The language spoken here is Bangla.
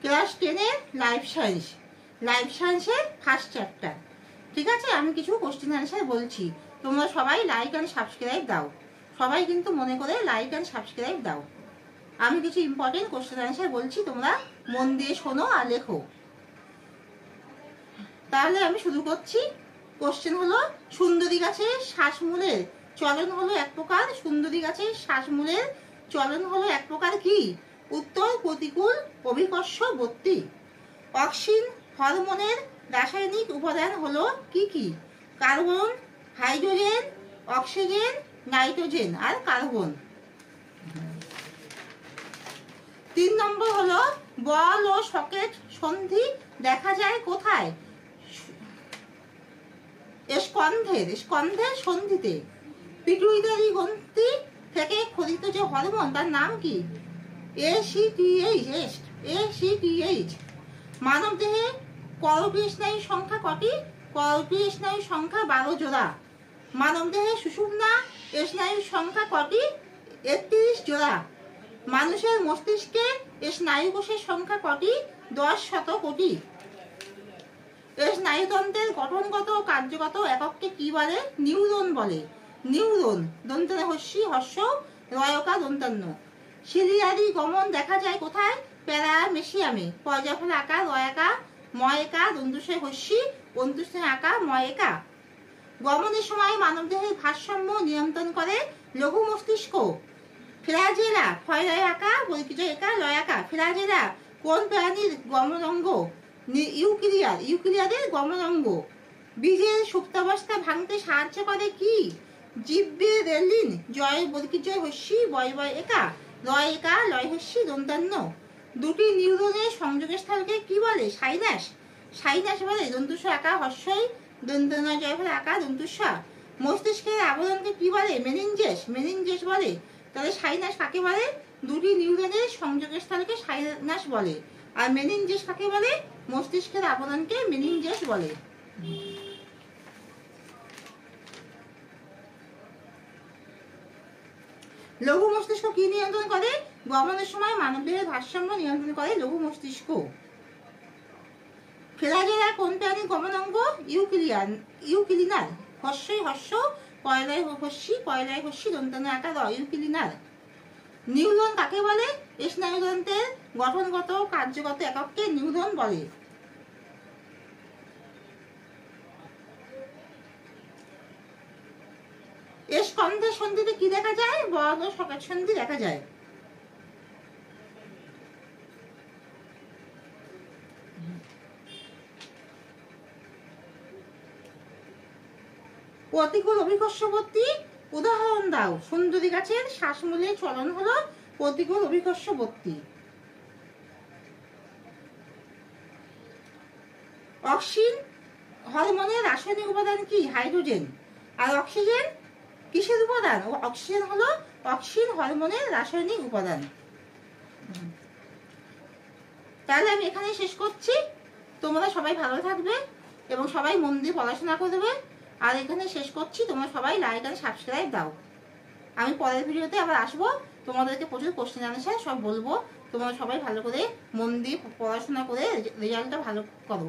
ক্লাস 10-এর লাইফ সায়েন্সের ফার্স্ট চ্যাপ্টার। ঠিক আছে, আমি কিছু কোশ্চেন অ্যান্সার বলছি, তোমরা সবাই লাইক অ্যান্ড সাবস্ক্রাইব দাও। সবাই কিন্তু মনে করে লাইক অ্যান্ড সাবস্ক্রাইব দাও। আমি কিছু ইম্পর্টেন্ট কোশ্চেন অ্যান্সার বলছি, তোমরা মন দিয়ে শোনো আর লেখো। তাহলে আমি শুরু করছি। কোশ্চেন হলো, সুন্দরী গাছের শ্বাসমূলের চলন হলো এক প্রকার। সুন্দরী গাছের শ্বাসমূলের চলন হলো এক প্রকার কি? উত্তর, প্রতিকূল অভিকর্ষবর্তী। অক্সিন হরমোনের রাসায়নিক উপাদান হলো কি কি? কার্বন, হাইড্রোজেন, অক্সিজেন, নাইট্রোজেন আর কার্বন। 3 নম্বর হলো, বল ও সকেট সন্ধি দেখা যায় কোথায়? স্কন্ধের সন্ধিতে। পিটুইটারি গ্রন্থি থেকে খোদিত যে হরমোন তার নাম কি? ACTH। মানব দেহে করোপীয় স্নায়ুর সংখ্যা কটি? করোপীয় স্নায়ুর সংখ্যা 12 জোড়া। মানব দেহে সুষুম্না স্নায়ুর সংখ্যা কটি? 31 জোড়া। মানুষের মস্তিষ্কে স্নায়ুকোষের সংখ্যা কটি? 10 কোটি। স্নায়ুতন্ত্রের গঠনগত ও কার্যগত একককে কি বলে? নিউরন বলে। নিউরন দন্তান্ন হস্যি হর্ষ রয়কা দন্তান্ন। সিলিয়ারি গমন দেখা যায় কোথায়? প্যারামেসিয়ামে। পর্যায়ফল আকার রয়কা ময়কা দন্তুষয় হস্যি অন্তুষয় আকা ময়কা। গমনের সময় মানবদেহের ভারসাম্য নিয়ন্ত্রণ করে লঘু মস্তিষ্ক। ফ্লাজেলা ফয়লয় আকা বৈকিজয় একা লয়াকা। ফ্লাজেলা কোন প্রাণীর গমনাঙ্গ? ইউক্লিয়াদের গমনাঙ্গ। বীজের সুপ্তাবস্থা ভাঙতে সাহায্য করে কি? জিব্বেরেলিন। জয় বৈকিজয় হস্যি বয় বয় একা লয় একা লয় হস্যি দন্তান্ন। দুটি নিউরনের সংযোগের স্থলকে কি বলে? সাইনাস। সাইনাস বলে। দন্তুষ আকা হস্যই দন্তান্ন জয় ফলে আকা দন্তুষ। মস্তিষ্কের আবরণকে কি বলে? মেনিনজেস। মেনিনজেস বলে। তাহলে সাইনাস কাকে বলে? দুটি নিউরনের সংযোগের স্থলকে সাইনাস বলে। আর মেনিনজেস কাকে বলে? মস্তিষ্কের আবরণকে মেনিনজেস বলে। লঘু মস্তিষ্ক কি নিয়ন্ত্রণ করে? গমনের সময় মানবদেহের ভারসাম্য নিয়ন্ত্রণ করে লঘু মস্তিষ্ক। ফ্লাজেলা কোন প্রাণীর গমনাঙ্গ? ইউক্লিনার। হস্যই হস্য পয়লায় হস্যি দন্তান্ন আকার ইউক্লিনার। নিউরন কাকে বলে? স্নায়ুতন্ত্রের গঠনগত কার্যগত একককে নিউরন বলে। স্কন্ধের সন্ধিতে কি দেখা যায়? বল ও সকেট সন্ধি দেখা যায়। প্রতিকূল অভিকর্ষবর্তী উদাহরণ দাও। সুন্দরী গাছের শ্বাসমূলের চলন হলো প্রতিকূল অভিকর্ষবর্তী। অক্সিন হরমোনের রাসায়নিক উপাদান কি? হাইড্রোজেন। আর অক্সিজেন কিসের উপাদান? অক্সিজেন হলো অক্সিন হরমোনের রাসায়নিক উপাদান। তাহলে আমি এখানে শেষ করছি। তোমরা সবাই ভালো থাকবে এবং সবাই মন দিয়ে পড়াশোনা করবে। আর এখানে শেষ করছি। তোমরা সবাই লাইক আর সাবস্ক্রাইব দাও। আমি পরের ভিডিওতে আবার আসবো, তোমাদেরকে প্রচুর কোশ্চেন আনসার সব বলবো। তোমরা সবাই ভালো করে মন দিয়ে পড়াশোনা করে রেজাল্টটা ভালো করো।